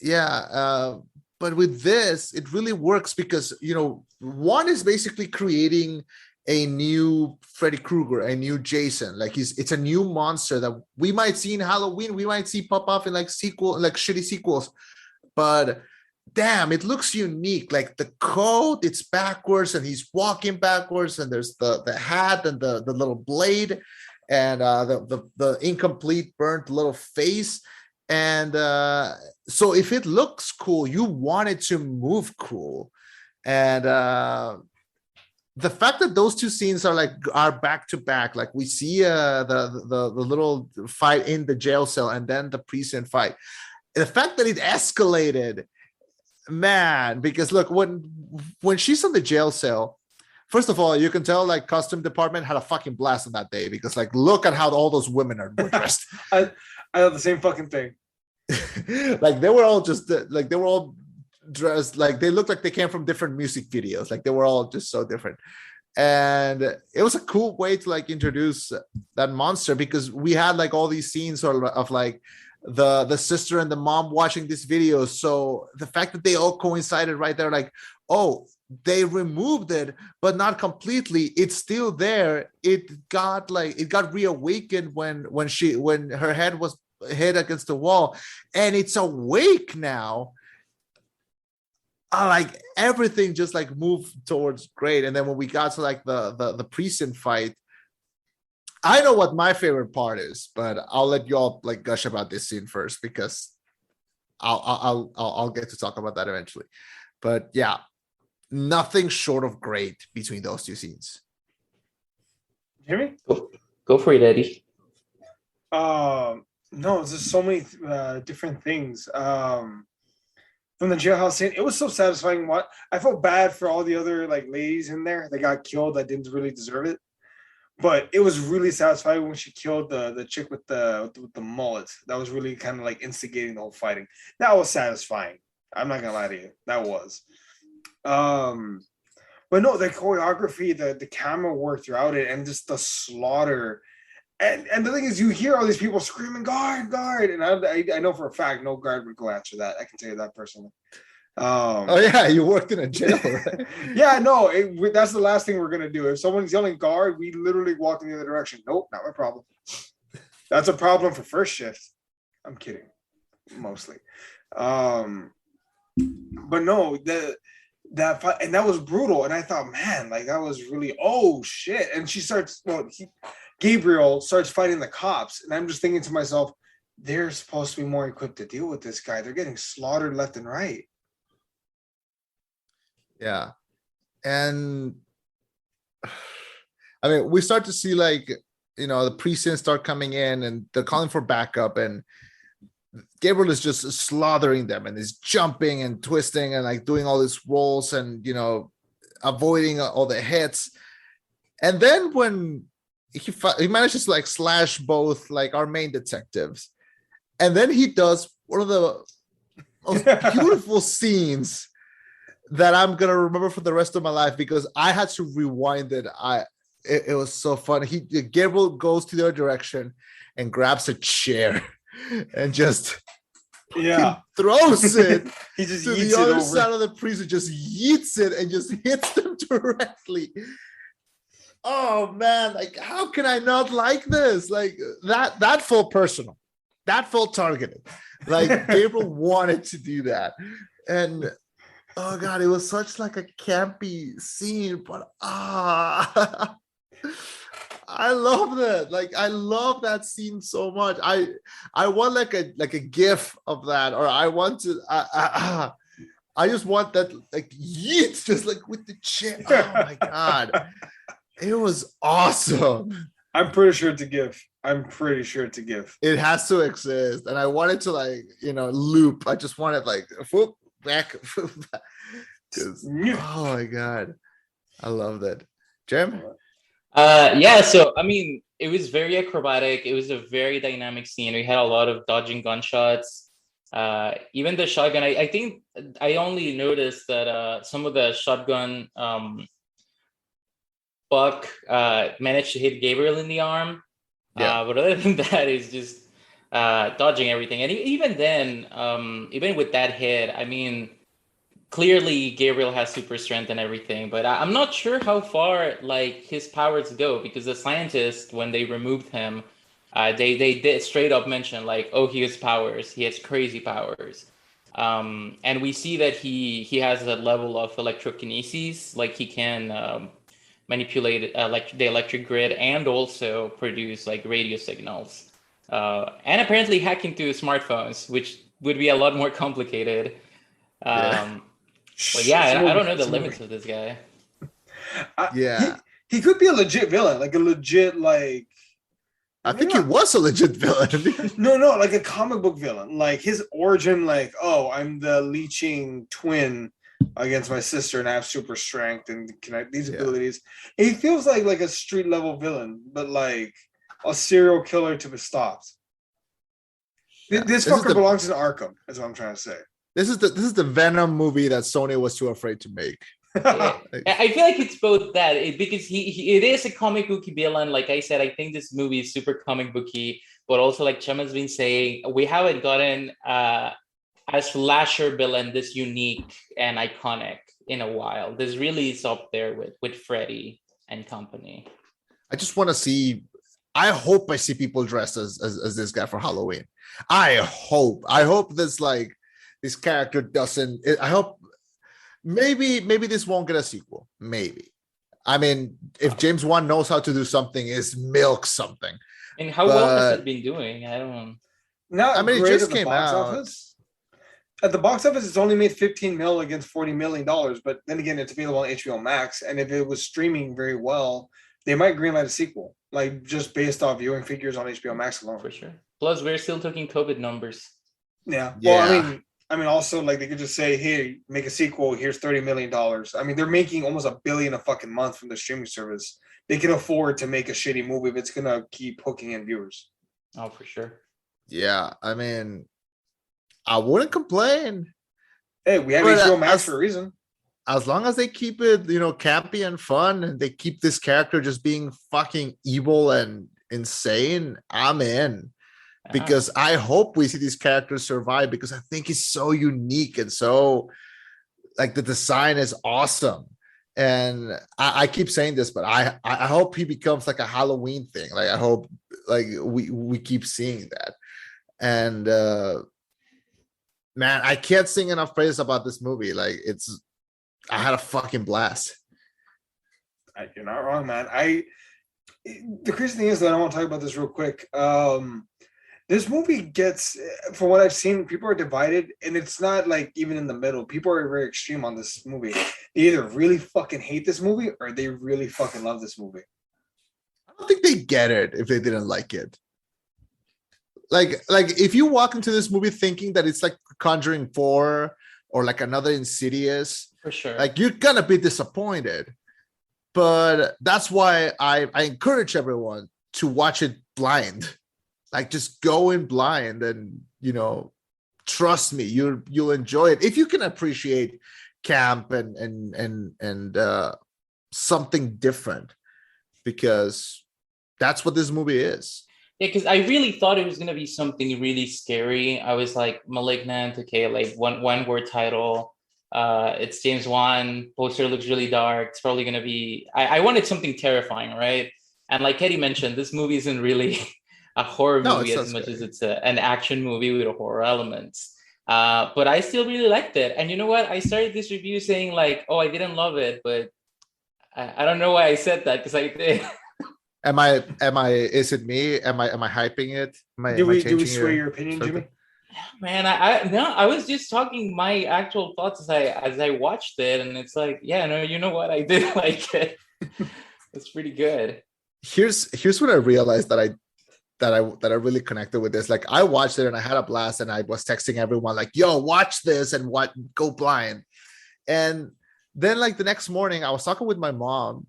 yeah, but with this, it really works because, you know, one is basically creating a new Freddy Krueger, a new Jason. Like it's a new monster that we might see in Halloween. We might see pop up in like shitty sequels, but damn, it looks unique. Like the coat, it's backwards and he's walking backwards, and there's the hat and the little blade and the incomplete burnt little face. And so if it looks cool, you want it to move cool. And the fact that those two scenes are back to back, like we see the little fight in the jail cell and then the precinct fight, the fact that it escalated, man, because look, when she's in the jail cell, first of all, you can tell like costume department had a fucking blast on that day, because like look at how all those women were dressed. I thought the same fucking thing. Like they were all just like they were all dressed like they looked like they came from different music videos. Like they were all just so different. And it was a cool way to like introduce that monster, because we had like all these scenes of like the sister and the mom watching this video. So the fact that they all coincided right there, like, oh, they removed it, but not completely. It's still there. It got reawakened when her head was hit against the wall, and it's awake now. Like everything just like moved towards great. And then when we got to like the precinct fight, I know what my favorite part is, but I'll let you all like gush about this scene first, because I'll get to talk about that eventually. But yeah, nothing short of great between those two scenes. Hear me? Go for it, Eddie. No, there's just so many different things. From the jailhouse scene, it was so satisfying. What I felt bad for all the other like ladies in there that got killed that didn't really deserve it, but it was really satisfying when she killed the chick with the mullet. That was really kind of like instigating the whole fighting. That was satisfying. I'm not gonna lie to you, that was. But no, the choreography, the camera work throughout it, and just the slaughter. And the thing is, you hear all these people screaming, "Guard, guard!" And I know for a fact no guard would go after that. I can tell you that personally. Oh yeah, you worked in a jail, right? Yeah, no, that's the last thing we're gonna do. If someone's yelling "guard," we literally walk in the other direction. Nope, not my problem. That's a problem for first shift. I'm kidding, mostly. But no, that fight, and that was brutal. And I thought, man, like that was really, oh shit. And she starts, Gabriel starts fighting the cops, and I'm just thinking to myself, they're supposed to be more equipped to deal with this guy. They're getting slaughtered left and right. Yeah. And I mean, we start to see like the precincts start coming in and they're calling for backup, and Gabriel is just slaughtering them and is jumping and twisting and like doing all these rolls and avoiding all the hits. And then when he manages to like slash both like our main detectives, and then he does one of the most beautiful scenes that I'm gonna remember for the rest of my life, because I had to rewind it. It was so fun. Gabriel goes to the other direction and grabs a chair and just throws it he just to yeets the other over. side of the prison, just yeets it and just hits them directly. Oh man, like how can I not like this? Like that felt personal, that felt targeted. Like Gabriel wanted to do that, and oh god, it was such like a campy scene, but I love that. Like I love that scene so much. I want like a gif of that, or I want to. I just want that like yeet, just like with the chair. Oh my god, it was awesome. I'm pretty sure it's a GIF. It has to exist, and I wanted to like loop. I just wanted like whoop back. Oh my god, I love that. Jim? So I mean, it was very acrobatic. It was a very dynamic scene. We had a lot of dodging gunshots. Even the shotgun, I think I only noticed that some of the shotgun buck managed to hit Gabriel in the arm. But other than that, it's just dodging everything. And even then, even with that hit, I mean, clearly Gabriel has super strength and everything, but I'm not sure how far like his powers go, because the scientists, when they removed him, they did straight up mention like, oh, he has powers, he has crazy powers. And we see that he has a level of electrokinesis, like he can manipulate the electric grid and also produce like radio signals. And apparently hack into smartphones, which would be a lot more complicated. But yeah, I don't know the limits of this guy. He could be a legit villain, like a legit like. I think he was a legit villain. No, like a comic book villain. Like his origin, like, oh, I'm the leeching twin against my sister, and I have super strength and these abilities. He feels like a street level villain, but like a serial killer to be stopped. This fucker belongs in Arkham. Is what I'm trying to say. This is the Venom movie that Sony was too afraid to make. Yeah. I feel like it's both that because it is a comic booky villain. Like I said, I think this movie is super comic booky, but also like Chema's been saying, we haven't gotten a slasher villain this unique and iconic in a while. This really is up there with Freddy and company. I just want to see. I hope I see people dressed as this guy for Halloween. I hope this like. This character doesn't. I hope maybe this won't get a sequel. Maybe. I mean, if James Wan knows how to do something, is milk something. And how well has it been doing? I don't know. I mean, it just came out. Office. At the box office, it's only made $15 million against $40 million. But then again, it's available on HBO Max, and if it was streaming very well, they might greenlight a sequel, like just based off viewing figures on HBO Max alone. For sure. Plus, we're still talking COVID numbers. Yeah. Well, I mean, also, like, they could just say, hey, make a sequel, here's $30 million. I mean, they're making almost $1 billion a fucking month from the streaming service. They can afford to make a shitty movie if it's going to keep hooking in viewers. Oh, for sure. Yeah, I mean, I wouldn't complain. Hey, we have HBO Max for a reason. As long as they keep it, campy and fun, and they keep this character just being fucking evil and insane, I'm in. Because I hope we see these characters survive, because I think he's so unique and so like the design is awesome. And I keep saying this, but I hope he becomes like a Halloween thing. Like I hope like we keep seeing that. And man, I can't sing enough praise about this movie. Like I had a fucking blast. You're not wrong, man. The crazy thing is that I want to talk about this real quick. This movie gets, from what I've seen, people are divided, and it's not like even in the middle. People are very extreme on this movie. They either really fucking hate this movie or they really fucking love this movie. think they get it if they didn't like it. Like if you walk into this movie thinking that it's like Conjuring 4 or like another Insidious, For sure. like you're gonna be disappointed. But that's why I encourage everyone to watch it blind. Like just go in blind and, you know, trust me, you'll enjoy it. If you can appreciate camp and something different, because that's what this movie is. Yeah, because I really thought it was gonna be something really scary. I was like, Malignant, okay, like one word title. It's James Wan. Poster looks really dark. It's probably gonna be. I wanted something terrifying, right? And like Eddie mentioned, this movie isn't really a horror movie as much as it's an action movie with horror elements. But I still really liked it. And you know what? I started this review saying like, "Oh, I didn't love it," but I don't know why I said that because I did. Am I? Is it me? Am I hyping it? Do we sway your opinion, Jimmy? Man, I was just talking my actual thoughts as I watched it, and it's like, yeah, no, you know what? I did like it. It's pretty good. Here's what I realized that I really connected with this. Like I watched it and I had a blast, and I was texting everyone like, "Yo, watch this and go blind." And then like the next morning, I was talking with my mom.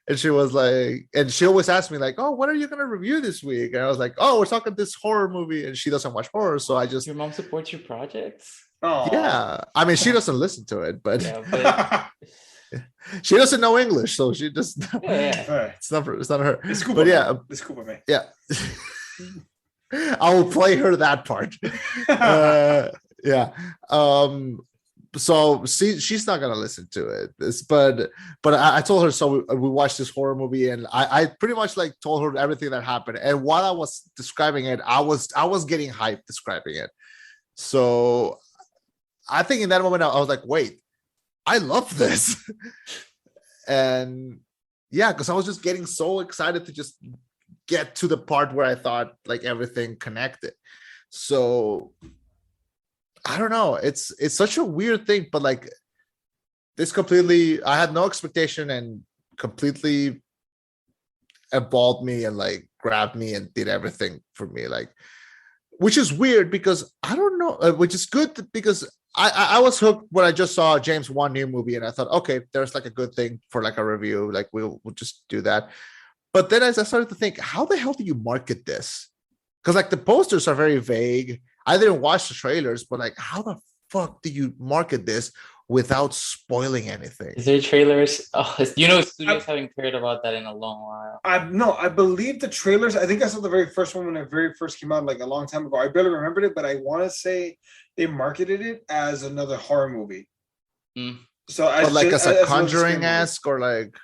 And she was like, and she always asked me like, "Oh, what are you gonna review this week?" And I was like, "Oh, we're talking this horror movie," and she doesn't watch horror, so I just. Your mom supports your projects. Oh Yeah, I mean, she doesn't listen to it, but, Yeah, but she doesn't know English, so she just. yeah. It's not her. Disculpa, But yeah, disculpa me. yeah. I will play her that part. Yeah. So she's not gonna listen to it. But I told her, so we watched this horror movie, and I pretty much like told her everything that happened. And while I was describing it, I was getting hyped describing it. So I think in that moment I was like, wait, I love this. And yeah, because I was just getting so excited to just get to the part where I thought like everything connected. So I don't know. It's such a weird thing, but like this completely, I had no expectation and completely involved me and like grabbed me and did everything for me. Like, which is weird because I don't know, which is good because I was hooked when I just saw James Wan new movie and I thought, okay, there's like a good thing for like a review. Like we'll just do that. But then as I started to think, how the hell do you market this? Because like the posters are very vague. I didn't watch the trailers, but like, how the fuck do you market this without spoiling anything? Is there trailers? Oh, studios haven't cared about that in a long while. I believe the trailers. I think I saw the very first one when it very first came out, like a long time ago. I barely remembered it, but I want to say they marketed it as another horror movie. Mm. So as a Conjuring-esque or like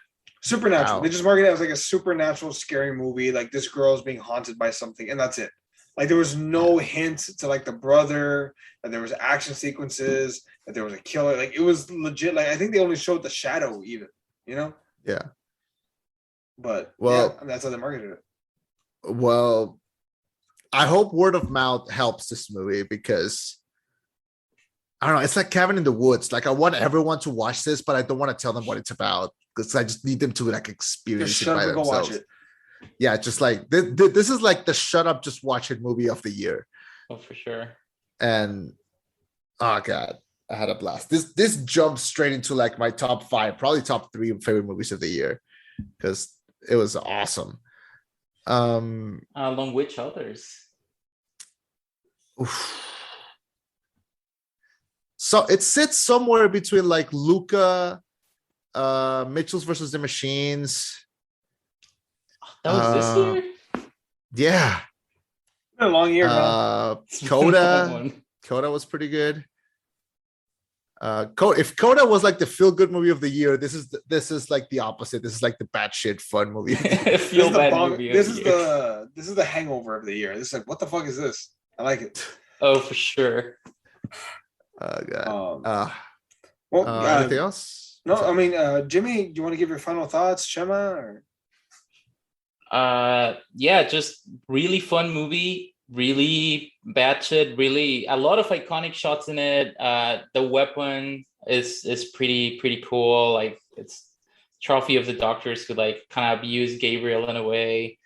supernatural. Wow. They just marketed it as like a supernatural scary movie. Like this girl is being haunted by something, and that's it. Like there was no hint to like the brother, that there was action sequences, that there was a killer. Like it was legit. Like I think they only showed the shadow even, you know? Yeah. But well, that's how they marketed it. Well, I hope word of mouth helps this movie because I don't know, it's like Cabin in the Woods. Like I want everyone to watch this, but I don't want to tell them what it's about because I just need them to like experience it by themselves. Go watch it. Yeah, just like this is like the shut up, just watch it movie of the year. Oh, for sure. And oh god, I had a blast. This jumps straight into like my top 5, probably top 3 favorite movies of the year because it was awesome. Along which others? Oof. So it sits somewhere between like Luca, Mitchell's versus the Machines. That was this year? Yeah. A long year, man. Coda was pretty good. If Coda was like the feel-good movie of the year, this is like the opposite. This is like the batshit fun movie. This is the hangover of the year. This is like, what the fuck is this? I like it. Oh, for sure. Oh god. Anything else? No, I mean, Jimmy, do you want to give your final thoughts, Chema? Or? Yeah, just really fun movie, really batshit, really a lot of iconic shots in it. The weapon is pretty cool. Like it's trophy of the doctors who like kind of abuse Gabriel in a way.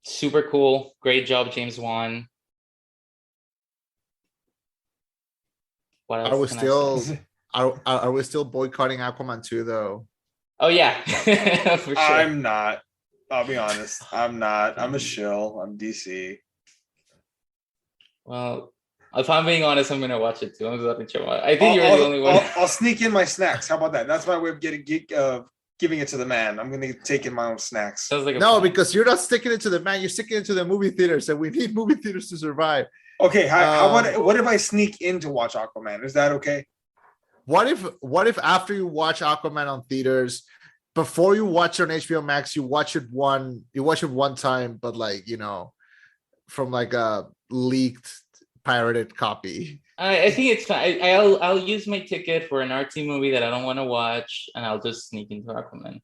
Super cool. Great job, James Wan. What else Are we can I still say? are we still boycotting Aquaman 2 though? Oh yeah, for sure. I'm not. I'll be honest. I'm not. I'm a shill. I'm DC. Well, if I'm being honest, I'm gonna watch it too. I'm letting Chema. I think you're the only one. I'll sneak in my snacks. How about that? That's my way of giving it to the man. I'm gonna take in my own snacks. Sounds like a No, plan. because you're not sticking it to the man, you're sticking it to the movie theaters, and we need movie theaters to survive. Okay, how about what if I sneak in to watch Aquaman? Is that okay? What if after you watch Aquaman on theaters, before you watch it on HBO Max, you watch it one time, but like, you know, from like a leaked pirated copy. I think it's fine. I'll use my ticket for an artsy movie that I don't want to watch, and I'll just sneak into Aquaman.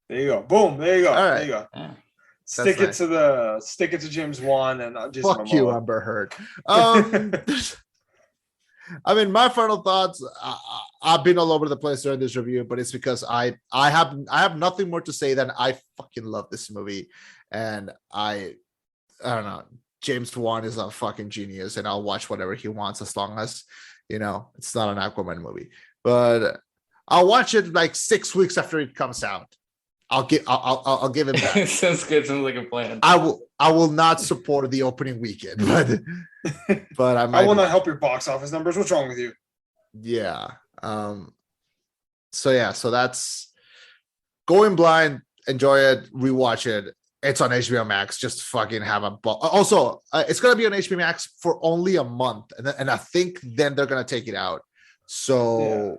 There you go. Boom. There you go. All right. There you go. Yeah. Stick That's it to James Wan and just Fuck you, Amber Heard. I mean, my final thoughts. I've been all over the place during this review, but it's because I have nothing more to say than I fucking love this movie, and I don't know. James Wan is a fucking genius, and I'll watch whatever he wants as long as, you know, it's not an Aquaman movie. But I'll watch it like 6 weeks after it comes out. I'll give him that. Sounds good. Sounds like a plan. I will not support the opening weekend, but I will not help your box office numbers. What's wrong with you? Yeah. So that's Going Blind. Enjoy it. Rewatch it. It's on HBO Max. Just fucking have a ball. Also, it's gonna be on HBO Max for only a month, and I think then they're gonna take it out. So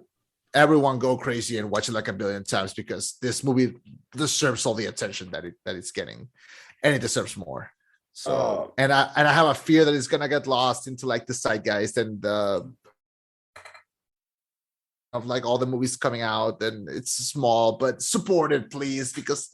everyone go crazy and watch it like a billion times, because this movie deserves all the attention that it's getting, and it deserves more. So and I have a fear that it's gonna get lost into like the zeitgeist and of like all the movies coming out, and it's small, but support it please, because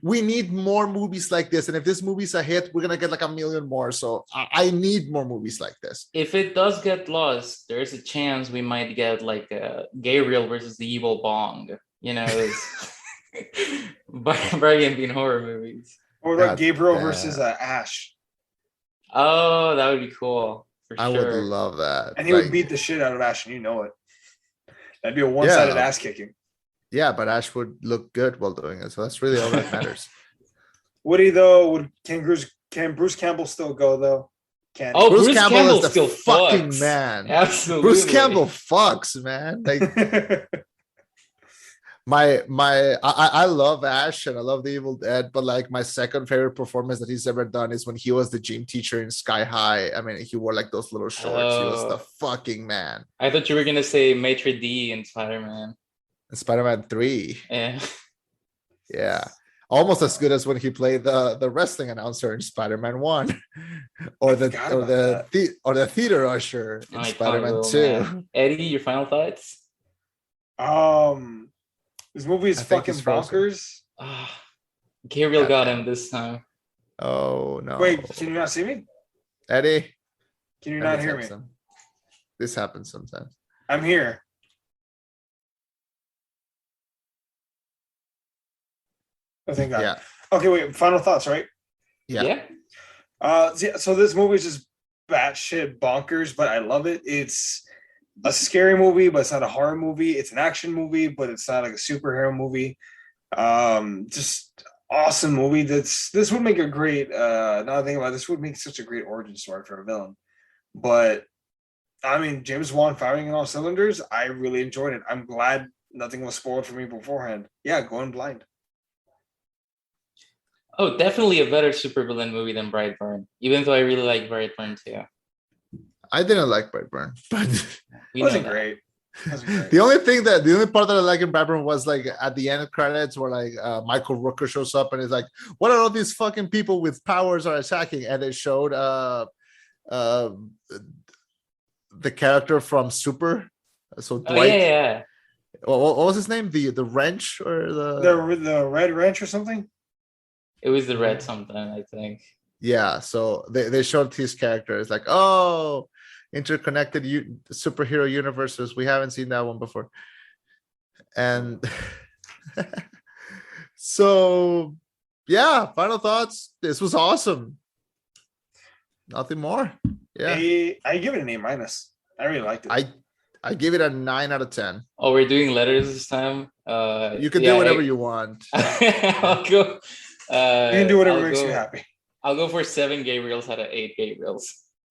we need more movies like this. And if this movie's a hit, we're gonna get like a million more. So I need more movies like this. If it does get lost, there's a chance we might get like a Gabriel versus the Evil Bong. You know, Brian being horror movies. Or like Gabriel versus Ash. Oh, that would be cool. For I sure. would love that. And he would beat the shit out of Ash, and you know it. That'd be a one-sided ass kicking. Yeah, but Ash would look good while doing it, so that's really all that matters. Woody though, can Bruce Campbell still go though? Bruce Campbell is the still fucking fucks. man. Absolutely. Bruce Campbell fucks, man. Like I love Ash and I love The Evil Dead, but like my second favorite performance that he's ever done is when he was the gym teacher in Sky High. I mean, he wore like those little shorts. He was the fucking man. I thought you were gonna say Maitre D in Spider-Man. Spider-Man 3. Yeah. Yeah. Almost as good as when he played the wrestling announcer in Spider-Man 1 or the theater usher in Spider-Man 2. Man. Eddie, your final thoughts? This movie is fucking bonkers. Gabriel got him this time. Oh no. Wait, can you not see me? Eddie? Can you not hear me? This happens sometimes. I'm here. Oh, thank God. Yeah. Okay, wait. Final thoughts, right? Yeah. So this movie is just batshit bonkers, but I love it. It's a scary movie, but it's not a horror movie. It's an action movie, but it's not like a superhero movie. Just awesome movie. This would make a great. Now I think about it, this would make such a great origin story for a villain. But I mean, James Wan firing on all cylinders. I really enjoyed it. I'm glad nothing was spoiled for me beforehand. Yeah, Going Blind. Oh, definitely a better supervillain movie than Brightburn, even though I really like Brightburn too. I didn't like Brightburn, but it wasn't great. The only part that I like in Brightburn was like at the end of credits where like Michael Rooker shows up and is like, what are all these fucking people with powers are attacking? And they showed the character from Super. So Dwight. Yeah. What was his name? The wrench or the red wrench or something? It was the red something, I think. Yeah, so they showed his character. It's like, oh, interconnected superhero universes. We haven't seen that one before. And so, yeah, final thoughts. This was awesome. Nothing more. Yeah. I give it an A-. I really liked it. I give it a 9 out of 10. Oh, we're doing letters this time. You can do whatever you want. I'll go. You can do whatever makes you happy. I'll go for 7 Gabriels out of 8 Gabriels.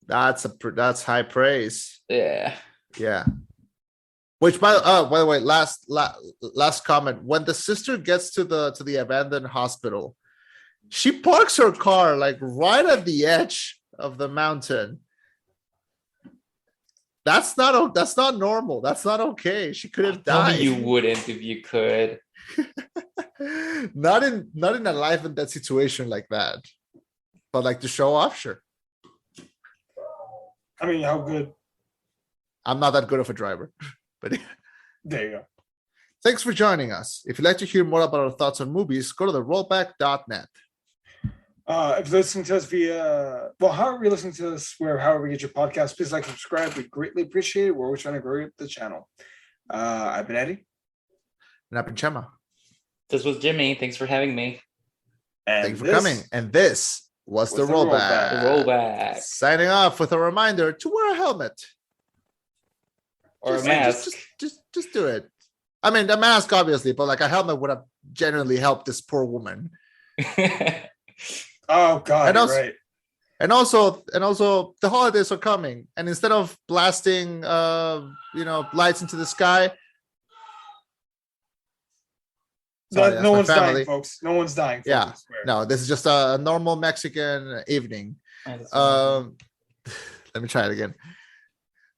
That's high praise. Yeah. Yeah. Which by the way, last comment. When the sister gets to the abandoned hospital, she parks her car like right at the edge of the mountain. That's not normal. That's not okay. She could have died. You wouldn't if you could. not in a life and death situation like that. But like to show off, sure. I mean, how good? I'm not that good of a driver, but there you go. Thanks for joining us. If you'd like to hear more about our thoughts on movies, go to the rollback.net. If you're listening to us via, however you're listening to us, however you get your podcast, please like and subscribe. We greatly appreciate it. We're always trying to grow the channel. I've been Eddie. And I've been Chema. This was Jimmy. Thanks for having me. And thanks for coming. And this was the rollback. The rollback. Signing off with a reminder to wear a helmet. Or a mask. Just do it. I mean, the mask, obviously, but like a helmet would have genuinely helped this poor woman. Oh God, you're right. And also the holidays are coming. And instead of blasting lights into the sky. Sorry, no one's dying, folks. No one's dying. Folks, yeah. No, this is just a normal Mexican evening. Let me try it again.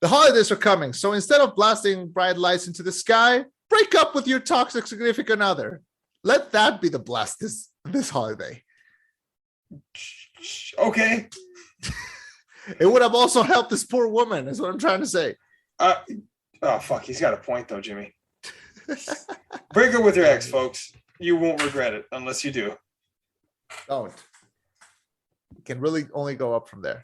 The holidays are coming. So instead of blasting bright lights into the sky, break up with your toxic significant other. Let that be the blast this holiday. Okay. It would have also helped this poor woman, is what I'm trying to say. Fuck, he's got a point though, Jimmy. Break up with your ex, folks. You won't regret it unless you do. Don't. It can really only go up from there.